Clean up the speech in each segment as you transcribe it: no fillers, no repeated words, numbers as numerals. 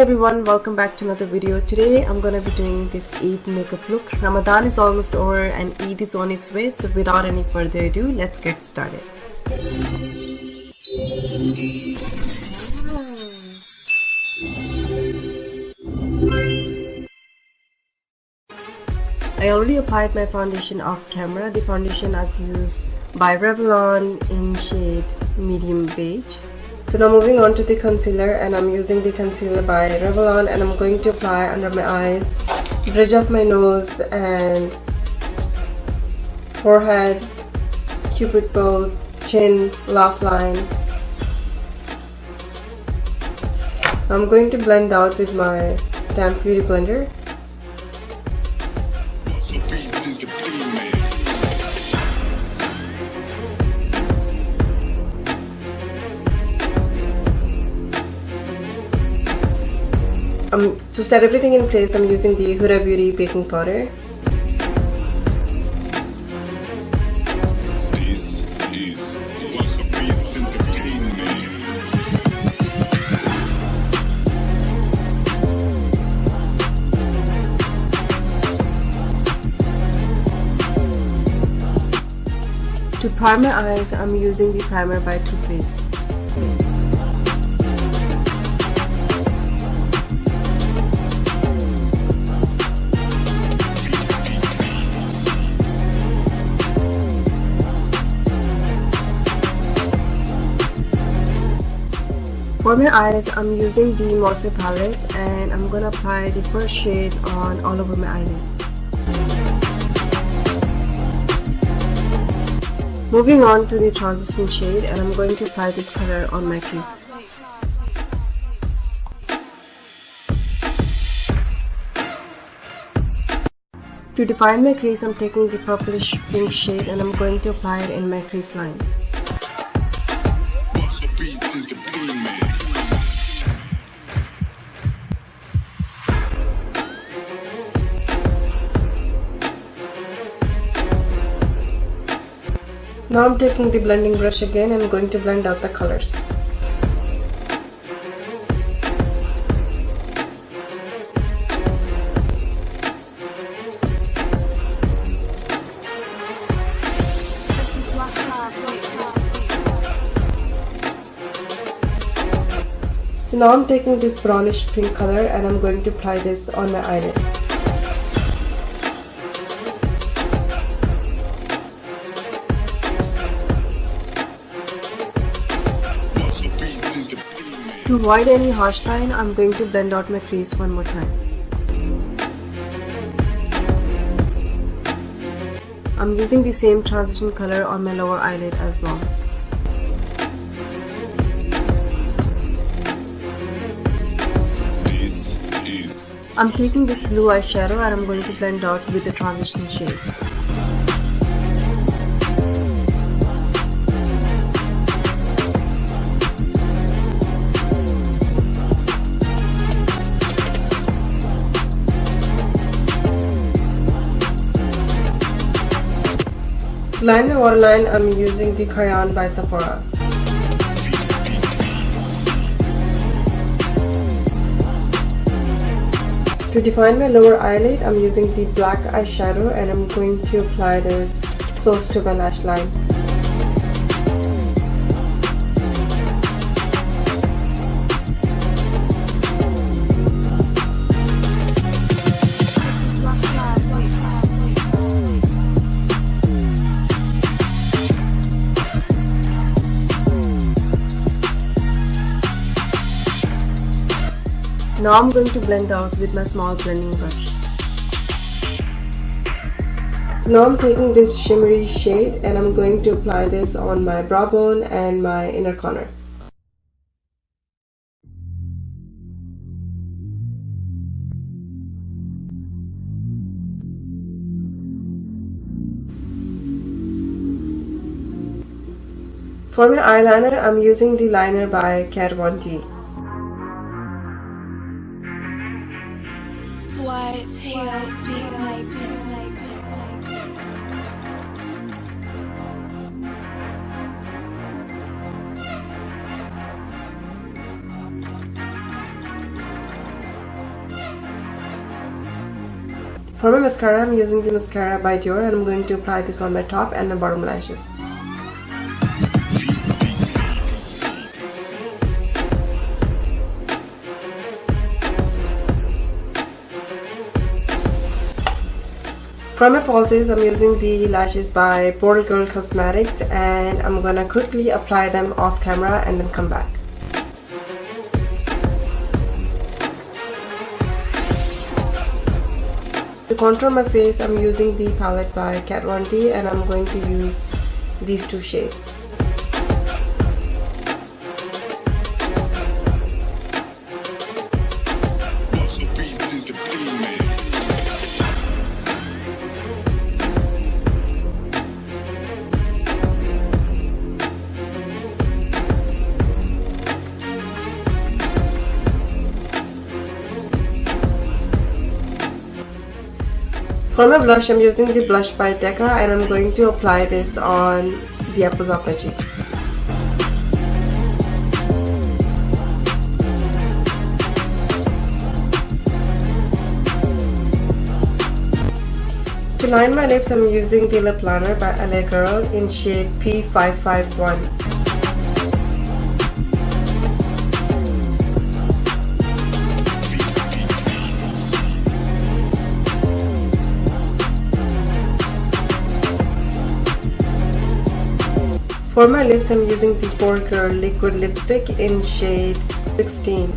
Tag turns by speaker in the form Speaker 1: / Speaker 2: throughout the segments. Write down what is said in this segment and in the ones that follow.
Speaker 1: everyone, welcome back to another video. Today I'm gonna be doing this Eid makeup look. Ramadan is almost over and Eid is on its way, so without any further ado, let's get started. I already applied my foundation off camera. The foundation I've used by Revlon in shade medium beige. So now moving on to the concealer, and I'm using the concealer by Revlon, and I'm going to apply under my eyes, bridge of my nose and forehead, cupid bow, chin, laugh line. I'm going to blend out with my damp beauty blender. To set everything in place, I'm using the Huda Beauty baking powder.
Speaker 2: This is Beats Entertainment.
Speaker 1: To prime my eyes, I'm using the primer by Too Faced. For my eyes, I'm using the Morphe palette, and I'm gonna apply the first shade on all over my eyelid. Moving on to the transition shade, and I'm going to apply this color on my crease. To define my crease, I'm taking the purplish pink shade and I'm going to apply it in my crease line. Now I'm taking the blending brush again and I'm going to blend out the colors. So now I'm taking this brownish pink color and I'm going to apply this on my eyelid. To avoid any harsh line, I'm going to blend out my crease one more time. I'm using the same transition color on my lower eyelid as well. I'm taking this blue eyeshadow and I'm going to blend out with the transition shade. To line my waterline, I'm using the crayon by Sephora. To define my lower eyelid, I'm using the black eyeshadow and I'm going to apply this close to my lash line. Now I'm going to blend out with my small blending brush. So now I'm taking this shimmery shade and I'm going to apply this on my brow bone and my inner corner. For my eyeliner, I'm using the liner by Katvon D. For my mascara, I'm using the mascara by Dior, and I'm going to apply this on my top and my bottom lashes. For my falsies, I'm using the lashes by Bold Girl Cosmetics, and I'm gonna quickly apply them off camera and then come back. To contour my face, I'm using the palette by Katvon D, and I'm going to use these two shades. For my blush, I'm using the blush by Decca, and I'm going to apply this on the apples of my cheeks. To line my lips, I'm using the lip liner by LA Girl in shade P551. For my lips, I'm using the Bold Girl liquid lipstick in shade 16.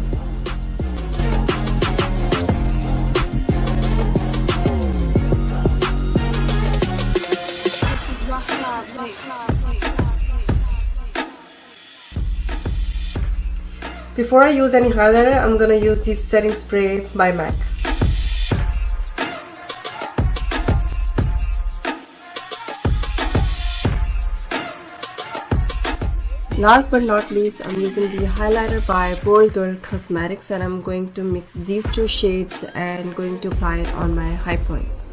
Speaker 1: Before I use any highlighter, I'm gonna use this setting spray by MAC. Last but not least, I'm using the highlighter by Bold Girl Cosmetics, and I'm going to mix these two shades and going to apply it on my high points.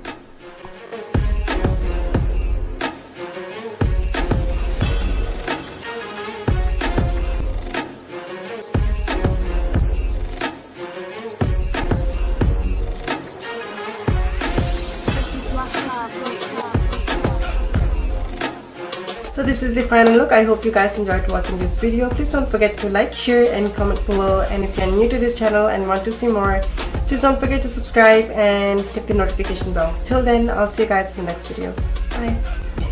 Speaker 1: So this is the final look. I hope you guys enjoyed watching this video. Please don't forget to like, share and comment below, and if you're new to this channel and want to see more, please don't forget to subscribe and hit the notification bell. Till then, I'll see you guys in the next video. Bye.